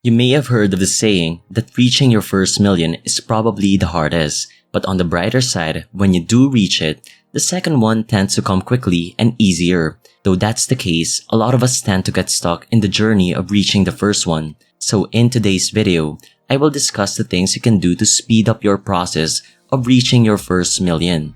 You may have heard of the saying that reaching your first million is probably the hardest, but on the brighter side, when you do reach it, the second one tends to come quickly and easier. Though that's the case, a lot of us tend to get stuck in the journey of reaching the first one. So in today's video, I will discuss the things you can do to speed up your process of reaching your first million.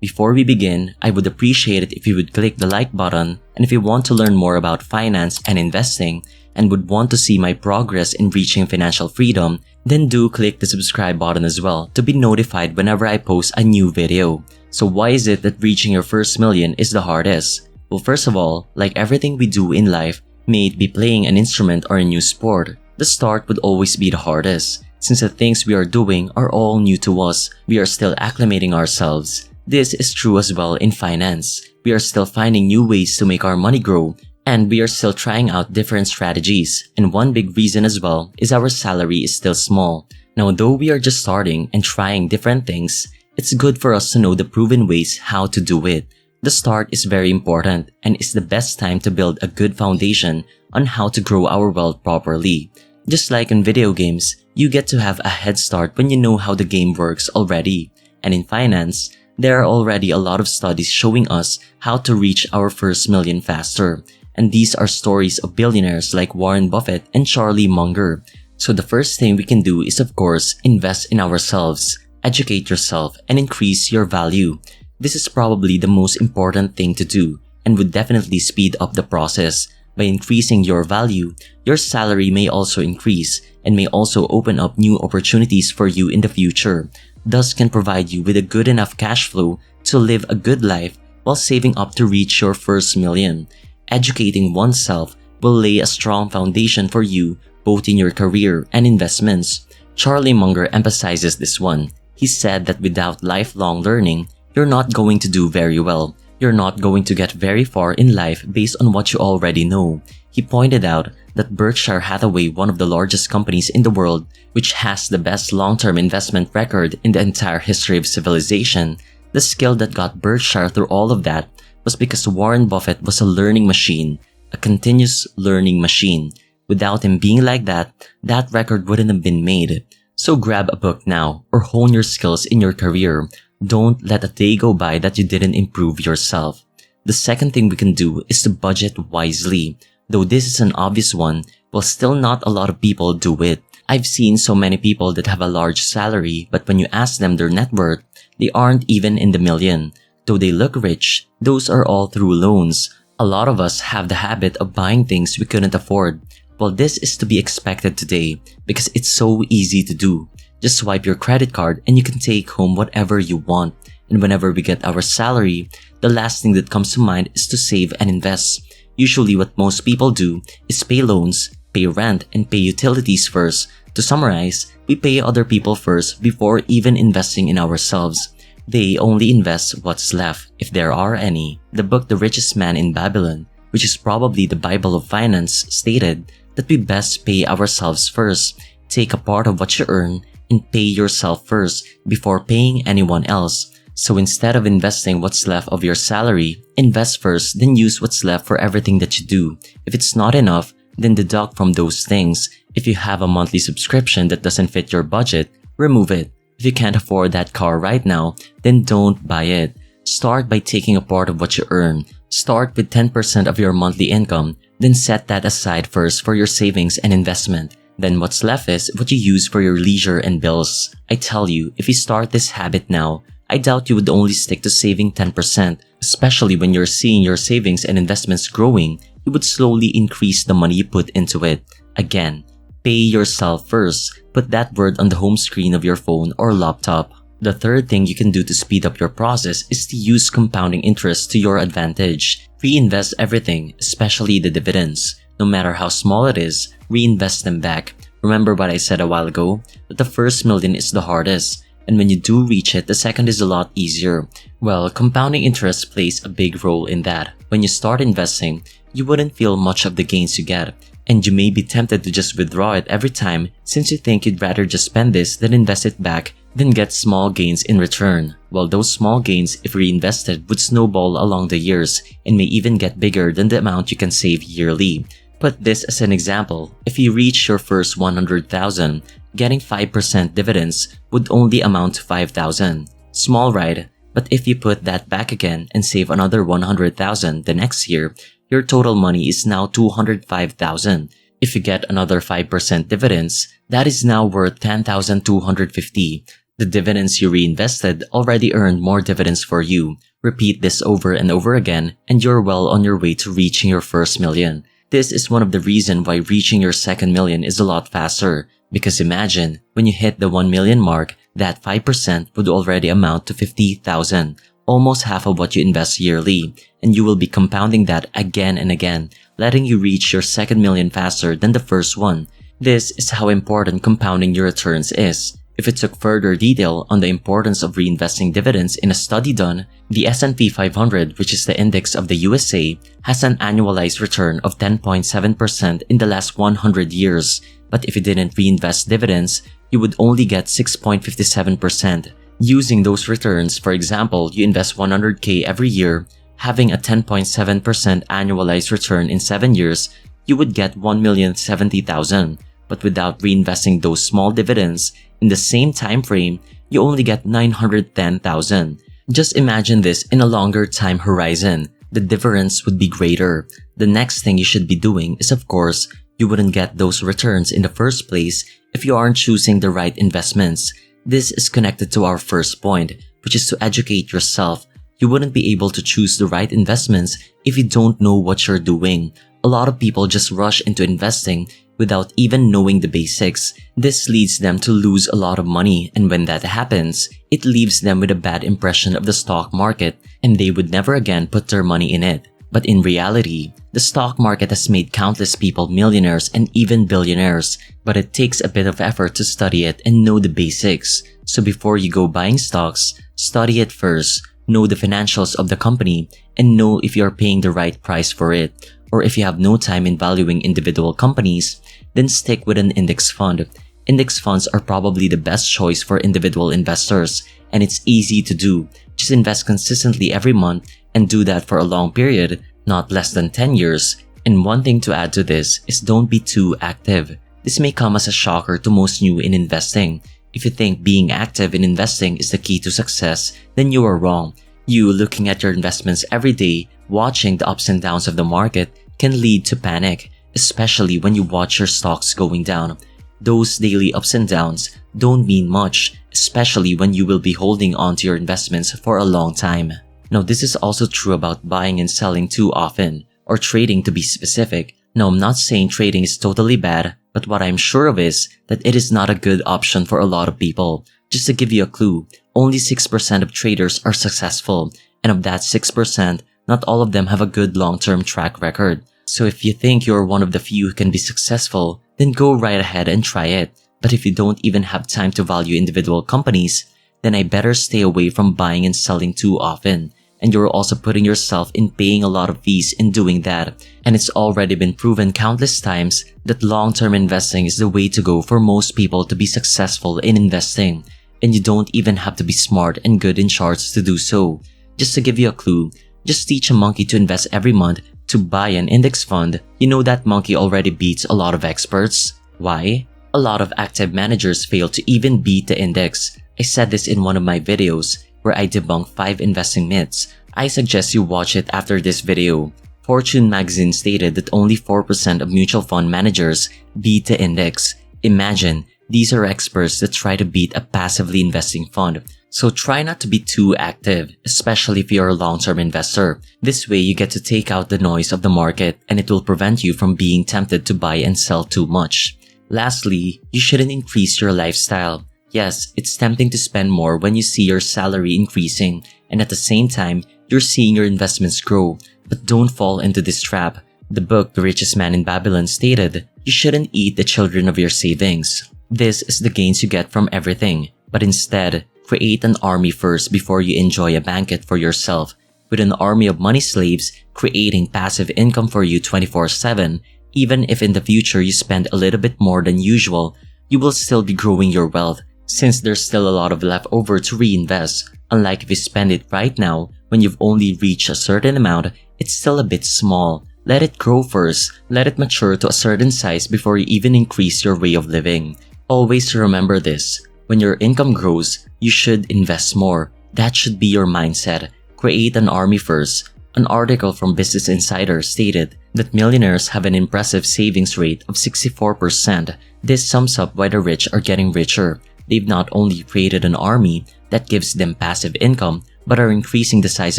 Before we begin, I would appreciate it if you would click the like button, and if you want to learn more about finance and investing and would want to see my progress in reaching financial freedom, then do click the subscribe button as well to be notified whenever I post a new video. So why is it that reaching your first million is the hardest? Well, first of all, like everything we do in life, may it be playing an instrument or a new sport, the start would always be the hardest. Since the things we are doing are all new to us, we are still acclimating ourselves. This is true as well in finance. We are still finding new ways to make our money grow, and we are still trying out different strategies. And one big reason as well is our salary is still small. Now, though we are just starting and trying different things, it's good for us to know the proven ways how to do it. The start is very important and is the best time to build a good foundation on how to grow our wealth properly. Just like in video games, you get to have a head start when you know how the game works already. And in finance, there are already a lot of studies showing us how to reach our first million faster. And these are stories of billionaires like Warren Buffett and Charlie Munger. So the first thing we can do is, of course, invest in ourselves, educate yourself, and increase your value. This is probably the most important thing to do and would definitely speed up the process. By increasing your value, your salary may also increase and may also open up new opportunities for you in the future. Thus can provide you with a good enough cash flow to live a good life while saving up to reach your first million. Educating oneself will lay a strong foundation for you both in your career and investments. Charlie Munger emphasizes this one. He said that without lifelong learning, you're not going to do very well. You're not going to get very far in life based on what you already know. He pointed out that Berkshire Hathaway, one of the largest companies in the world, which has the best long-term investment record in the entire history of civilization, the skill that got Berkshire through all of that was because Warren Buffett was a learning machine, a continuous learning machine. Without him being like that, that record wouldn't have been made. So grab a book now or hone your skills in your career. Don't let a day go by that you didn't improve yourself. The second thing we can do is to budget wisely. Though this is an obvious one, well, still not a lot of people do it. I've seen so many people that have a large salary, but when you ask them their net worth, they aren't even in the million. Though they look rich, those are all through loans. A lot of us have the habit of buying things we couldn't afford. Well, this is to be expected today because it's so easy to do. Just swipe your credit card and you can take home whatever you want. And whenever we get our salary, the last thing that comes to mind is to save and invest. Usually what most people do is pay loans, pay rent, and pay utilities first. To summarize, we pay other people first before even investing in ourselves. They only invest what's left, if there are any. The book The Richest Man in Babylon, which is probably the Bible of finance, stated that we best pay ourselves first. Take a part of what you earn and pay yourself first before paying anyone else. So instead of investing what's left of your salary, invest first, then use what's left for everything that you do. If it's not enough, then deduct from those things. If you have a monthly subscription that doesn't fit your budget, remove it. If you can't afford that car right now, then don't buy it. Start by taking a part of what you earn. Start with 10% of your monthly income, then set that aside first for your savings and investment. Then what's left is what you use for your leisure and bills. I tell you, if you start this habit now, I doubt you would only stick to saving 10%, especially when you're seeing your savings and investments growing. You would slowly increase the money you put into it. Again, pay yourself first. Put that word on the home screen of your phone or laptop. The third thing you can do to speed up your process is to use compounding interest to your advantage. Reinvest everything, especially the dividends. No matter how small it is, reinvest them back. Remember what I said a while ago? That the first million is the hardest. And when you do reach it, the second is a lot easier. Well, compounding interest plays a big role in that. When you start investing, you wouldn't feel much of the gains you get. And you may be tempted to just withdraw it every time since you think you'd rather just spend this than invest it back then get small gains in return, while those small gains, if reinvested, would snowball along the years and may even get bigger than the amount you can save yearly. Put this as an example. If you reach your first 100,000, getting 5% dividends would only amount to 5,000. Small, right? But if you put that back again and save another 100,000 the next year, your total money is now 205,000. If you get another 5% dividends, that is now worth 10,250. The dividends you reinvested already earned more dividends for you. Repeat this over and over again, and you're well on your way to reaching your first million. This is one of the reasons why reaching your second million is a lot faster. Because imagine, when you hit the 1 million mark, that 5% would already amount to 50,000, almost half of what you invest yearly, and you will be compounding that again and again, letting you reach your second million faster than the first one. This is how important compounding your returns is. If it took further detail on the importance of reinvesting dividends in a study done, the S&P 500, which is the index of the USA, has an annualized return of 10.7% in the last 100 years. But if you didn't reinvest dividends, you would only get 6.57%. Using those returns, for example, you invest 100K every year, having a 10.7% annualized return in 7 years, you would get 1,070,000. But without reinvesting those small dividends, in the same time frame, you only get 910,000. Just imagine this in a longer time horizon. The difference would be greater. The next thing you should be doing is, of course, you wouldn't get those returns in the first place if you aren't choosing the right investments. This is connected to our first point, which is to educate yourself. You wouldn't be able to choose the right investments if you don't know what you're doing. A lot of people just rush into investing without even knowing the basics. This leads them to lose a lot of money, and when that happens, it leaves them with a bad impression of the stock market, and they would never again put their money in it. But in reality, the stock market has made countless people millionaires and even billionaires, but it takes a bit of effort to study it and know the basics. So before you go buying stocks, study it first, know the financials of the company, and know if you're paying the right price for it. Or if you have no time in valuing individual companies, then stick with an index fund. Index funds are probably the best choice for individual investors, and it's easy to do. Just invest consistently every month and do that for a long period, not less than 10 years. And one thing to add to this is don't be too active. This may come as a shocker to most new in investing. If you think being active in investing is the key to success, then you are wrong. You looking at your investments every day, watching the ups and downs of the market, can lead to panic, especially when you watch your stocks going down. Those daily ups and downs don't mean much, especially when you will be holding on to your investments for a long time. Now, this is also true about buying and selling too often, or trading to be specific. Now, I'm not saying trading is totally bad, but what I'm sure of is that it is not a good option for a lot of people. Just to give you a clue, only 6% of traders are successful, and of that 6%, not all of them have a good long-term track record. So if you think you're one of the few who can be successful, then go right ahead and try it. But if you don't even have time to value individual companies, then I better stay away from buying and selling too often. And you're also putting yourself in paying a lot of fees in doing that. And it's already been proven countless times that long-term investing is the way to go for most people to be successful in investing. And you don't even have to be smart and good in charts to do so. Just to give you a clue, just teach a monkey to invest every month to buy an index fund. You know that monkey already beats a lot of experts. Why? A lot of active managers fail to even beat the index. I said this in one of my videos where I debunk 5 investing myths. I suggest you watch it after this video. Fortune magazine stated that only 4% of mutual fund managers beat the index. Imagine, these are experts that try to beat a passively investing fund. So try not to be too active, especially if you're a long-term investor. This way you get to take out the noise of the market, and it will prevent you from being tempted to buy and sell too much. Lastly, you shouldn't increase your lifestyle. Yes, it's tempting to spend more when you see your salary increasing, and at the same time, you're seeing your investments grow. But don't fall into this trap. The book The Richest Man in Babylon stated, you shouldn't eat the children of your savings. This is the gains you get from everything, but instead, create an army first before you enjoy a banquet for yourself. With an army of money slaves, creating passive income for you 24/7, even if in the future you spend a little bit more than usual, you will still be growing your wealth. since there's still a lot of leftover to reinvest. Unlike if you spend it right now, when you've only reached a certain amount, it's still a bit small. Let it grow first, let it mature to a certain size before you even increase your way of living. Always remember this, when your income grows, you should invest more. That should be your mindset. Create an army first. An article from Business Insider stated that millionaires have an impressive savings rate of 64%. This sums up why the rich are getting richer. They've not only created an army that gives them passive income, but are increasing the size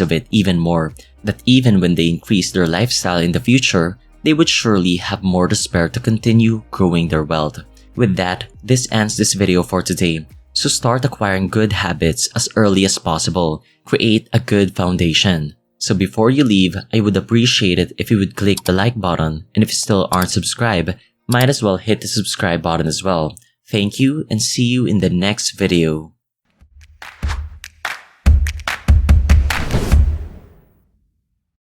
of it even more, that even when they increase their lifestyle in the future, they would surely have more to spare to continue growing their wealth. With that, this ends this video for today. So start acquiring good habits as early as possible. Create a good foundation. So before you leave, I would appreciate it if you would click the like button, and if you still aren't subscribed, might as well hit the subscribe button as well. Thank you and see you in the next video.